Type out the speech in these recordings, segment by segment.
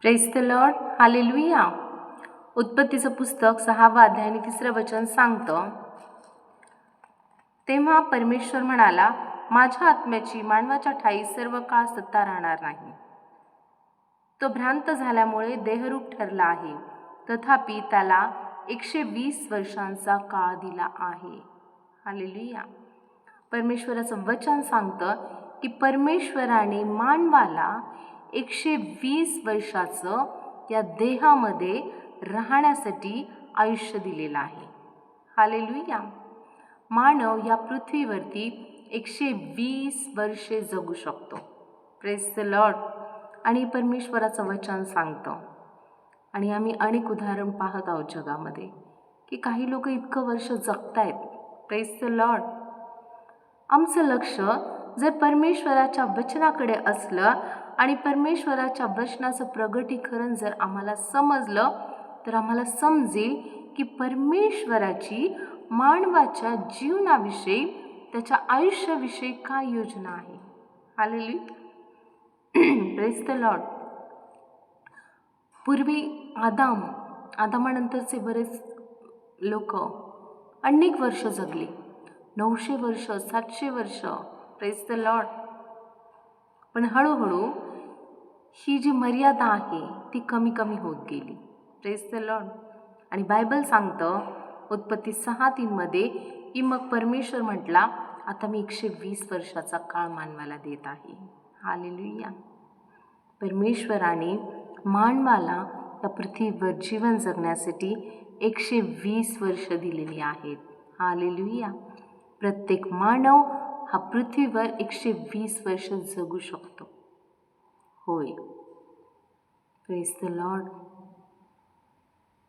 Praise the Lord. Hallelujah. उत्पत्तीचं पुस्तक 6वा अध्याय आणि 3रं वचन सांगतं, तेव्हा परमेश्वर म्हणाला, माझ्या आत्म्याची मानवाच्या ठाई सर्व काळ सत्ता राहणार नाही. तो भ्रांत झाल्यामुळे देहरूप ठरला आहे, तथापि त्याला 120 वर्षांचा काळ दिला आहे. हालेलुया. परमेश्वराचं वचन सांगतं की परमेश्वराने मानवाला 120 वर्षाचं या देहामध्ये राहण्यासाठी आयुष्य दिलेलं आहे. हालेलुया. मानव या पृथ्वीवरती 120 वर्षे जगू शकतो. Praise the Lord. आणि परमेश्वराचं वचन सांगतं, आणि आम्ही अनेक उदाहरण पाहत आहोत जगामध्ये की काही लोक इतकं वर्ष जगतायत. Praise the Lord. आमचं लक्ष जर परमेश्वराच्या वचनाकडे असलं आणि परमेश्वराच्या वचनाचं प्रगटीकरण जर आम्हाला समजलं, तर आम्हाला समजेल की परमेश्वराची मानवाच्या जीवनाविषयी, त्याच्या आयुष्याविषयी काय योजना आहे. हालेलुया. Praise the Lord. पूर्वी आदामानंतरचे बरेच लोक अनेक वर्ष जगले, 900 वर्ष, 700 वर्ष. Praise the Lord. पण हळूहळू ही जी मर्यादा आहे ती कमी कमी होत गेली. Praise the Lord. आणि बायबल सांगतं उत्पत्ती 6:3 की मग परमेश्वर म्हटला, आता मी 120 वर्षाचा काळ मानवाला देत आहे. हालेलुया. परमेश्वराने मानवाला या पृथ्वीवर जीवन जगण्यासाठी 120 वर्ष दिलेली आहेत. हालेलुया. प्रत्येक मानव हा पृथ्वीवर 120 वर्ष जगू शकतो. होय. Praise the Lord.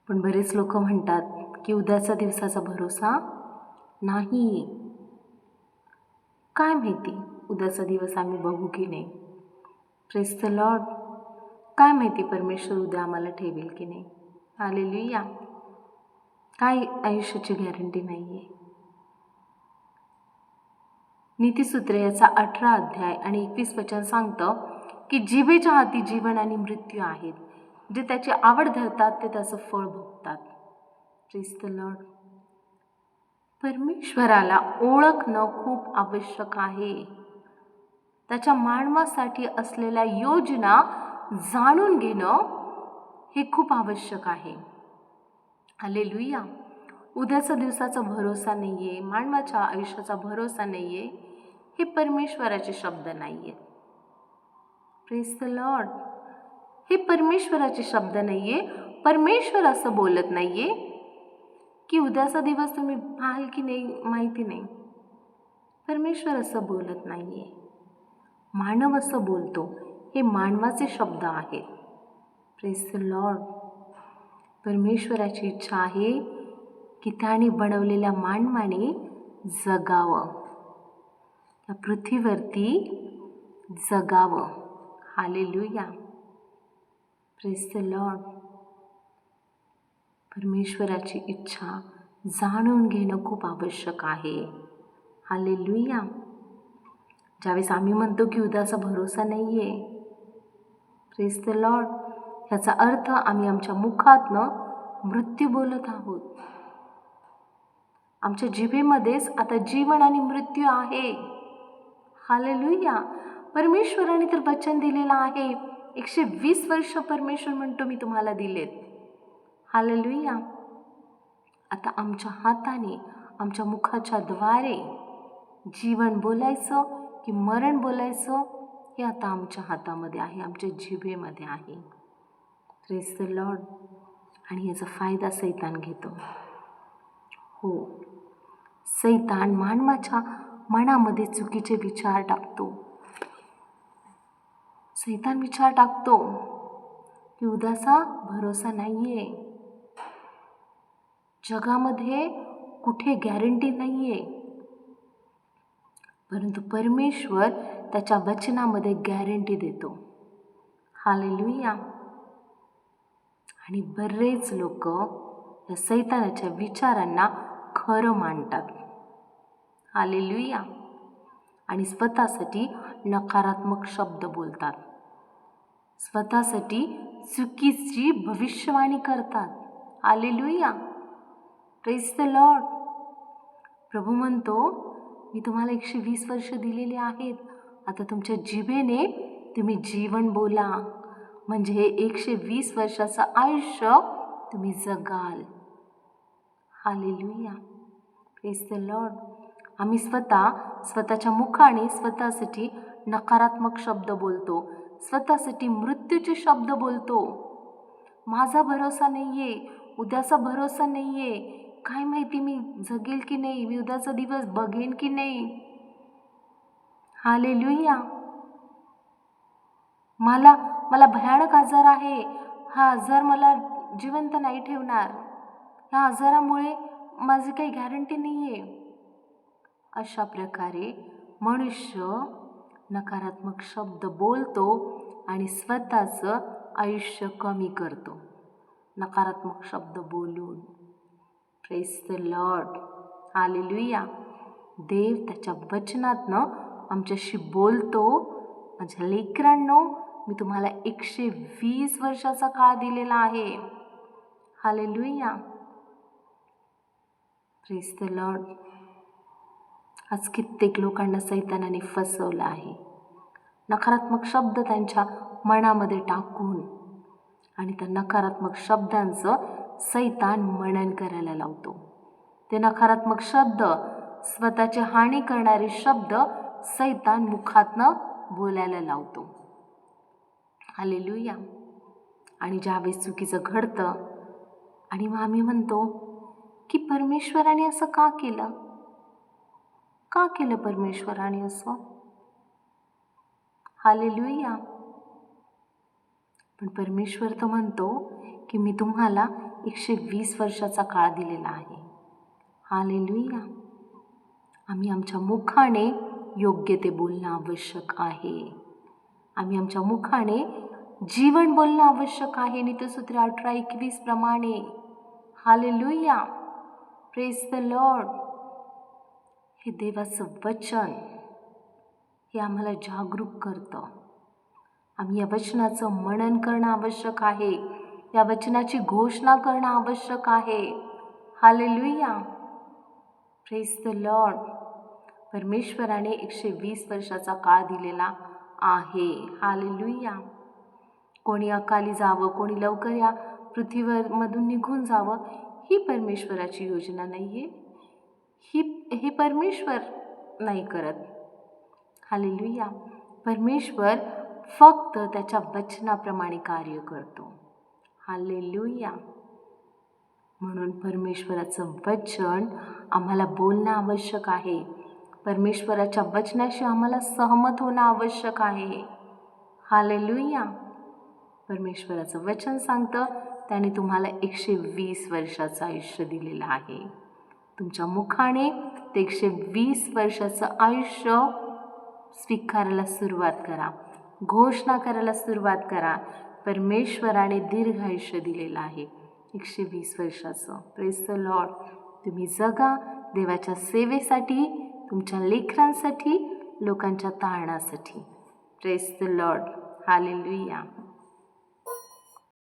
पण बरेच लोक म्हणतात की उद्याचा दिवसाचा भरोसा नाही. काय माहिती उद्याचा दिवस आम्ही बघू की नाही. Praise the Lord. काय माहिती परमेश्वर उद्या आम्हाला ठेवेल की नाही. हालेलुया. काय आयुष्याची गॅरंटी नाही आहे. नीतिसूत्रे याचा 18 अध्याय आणि 21 वचन सांगतं की जिभेच्या हाती जीवन आणि मृत्यू आहेत, जे त्याची आवड धरतात ते त्याचं फळ भोगतात. Praise the Lord. परमेश्वराला ओळखणं खूप आवश्यक आहे. त्याच्या मानवासाठी असलेल्या योजना जाणून घेणं हे खूप आवश्यक आहे. हालेलुया. उद्याचा दिवसाचा भरोसा नाही आहे, मानवाच्या आयुष्याचा भरोसा नाही आहे, हे परमेश्वराचे शब्द नाही आहेत. Praise the Lord. हे परमेश्वराचे शब्द नाही आहे. परमेश्वर असं बोलत नाही आहे की उद्याचा दिवस तुम्ही पाहाल की नाही माहिती नाही. परमेश्वर असं बोलत नाही आहे. मानव असं बोलतो. हे मानवाचे शब्द आहेत. Praise the lord. परमेश्वराची इच्छा आहे की त्याने बनवलेल्या मानवाने जगावं, या पृथ्वीवरती जगावं. हालेलुया. Praise the lord. परमेश्वराची इच्छा जाणून घेणं खूप आवश्यक आहे. हालेलुया. ज्यावेळेस आम्ही म्हणतो की उद्याचा भरोसा नाही आहे, प्रेज द लॉर्ड, ह्याचा अर्थ आम्ही आमच्या मुखातनं मृत्यू बोलत आहोत. आमच्या जिभेमध्येच आता जीवन आणि मृत्यू आहे. हालेलुया. परमेश्वराने तर वचन दिलेलं आहे, 120 वर्ष परमेश्वर म्हणतो मी तुम्हाला दिलेत. हालेलुया. आता आमच्या हाताने, आमच्या मुखाच्या द्वारे जीवन बोलायचं की मरण बोलायचं, हे आता आमच्या हातामध्ये आहे, आमच्या जिभेमध्ये आहे. Praise the Lord. आणि याचा फायदा सैतान घेतो. हो, सैतान मानवाच्या मनामध्ये चुकीचे विचार टाकतो. सैतान विचार टाकतो की उद्याचा भरोसा नाही आहे, जगामध्ये कुठे गॅरंटी नाही आहे. परंतु परमेश्वर त्याच्या वचनामध्ये गॅरंटी देतो. हालेलुया. आणि बरेच लोक या सैतानाच्या विचारांना खरं मानतात. हालेलुया. आणि स्वतःसाठी नकारात्मक शब्द बोलतात, स्वतःसाठी चुकीची भविष्यवाणी करतात. Hallelujah, praise the lord. प्रभू म्हणतो, मी तुम्हाला 120 वर्ष दिलेली आहेत. आता तुमच्या जिभेने तुम्ही जीवन बोला, म्हणजे हे 120 वर्षाचं आयुष्य तुम्ही जगाल. Hallelujah, praise the lord. आम्ही स्वतःच्या मुखाने स्वतःसाठी नकारात्मक शब्द बोलतो, स्वतःसाठी मृत्यूचे शब्द बोलतो. माझा भरोसा नाही आहे, उद्याचा भरोसा नाही आहे, काय माहिती मी जगेल की नाही, मी उद्याचा दिवस बघेन की नाही. हालेलुया. मला भयानक आजार आहे, हा आजार मला जिवंत नाही ठेवणार, ह्या आजारामुळे माझी काही गॅरंटी नाही आहे. अशा प्रकारे मनुष्य नकारात्मक शब्द बोलतो आणि स्वतःचं आयुष्य कमी करतो नकारात्मक शब्द बोलून. Praise the Lord. हालेलुया. देव त्याच्या वचनातनं आमच्याशी बोलतो. माझ्या लेकरांनो, मी तुम्हाला 120 वर्षाचा काळ दिलेला आहे. Hallelujah, praise the Lord. आज कित्येक लोकांना सैतानाने फसवलं आहे, नकारात्मक शब्द त्यांच्या मनामध्ये टाकून, आणि त्या नकारात्मक शब्दांचं सैतान मनन करायला लावतो. ते नकारात्मक शब्द, स्वतःची हानी करणारे शब्द सैतान मुखातनं बोलायला लावतो. हालेलुया. आणि ज्यावेळेस चुकीचं घडतं आणि मग आम्ही म्हणतो की परमेश्वराने असं का केलं, का केलं परमेश्वराने असं. हालेलुया. पण परमेश्वर तर म्हणतो की मी तुम्हाला 120 वर्षाचा काळ दिलेला आहे. हालेलुया. आम्ही आमच्या मुखाने योग्य ते बोलणं आवश्यक आहे. आम्ही आमच्या मुखाने जीवन बोलणं आवश्यक आहे, नीतिसूत्र 18:21 प्रमाणे. Hallelujah, praise the Lord. हे देवाचं वचन हे आम्हाला जागरूक करतं. आम्ही या वचनाचं मनन करणं आवश्यक आहे, या वचनाची घोषणा करणं आवश्यक आहे. Hallelujah, praise the Lord. परमेश्वराने 120 वर्षाचा काळ दिलेला आहे. हालेलुया. कोणी अकाली जावं, कोणी लवकर या पृथ्वीमधून निघून जावं, ही परमेश्वराची योजना नाही आहे. हे परमेश्वर नाही करत. हालेलुया. परमेश्वर फक्त त्याच्या वचनाप्रमाणे कार्य करतो. हालेलुया. म्हणून परमेश्वराचं वचन आम्हाला बोलणं आवश्यक आहे. परमेश्वराच्या वचनाशी आम्हाला सहमत होणं आवश्यक आहे. हालेलुया. परमेश्वराचं वचन सांगतं त्याने तुम्हाला 120 वर्षाचं आयुष्य दिलेलं आहे. तुमच्या मुखाने ते 120 वर्षाचं आयुष्य स्वीकारायला सुरुवात करा, घोषणा करायला सुरुवात करा. परमेश्वराने दीर्घ आयुष्य दिलेलं आहे 120 वर्षाचं. Praise the Lord. तुम्ही जगा देवाच्या सेवेसाठी, तुमच्या लेकरांसाठी, लोकांच्या तारणासाठी. Praise the Lord. हालेलुया.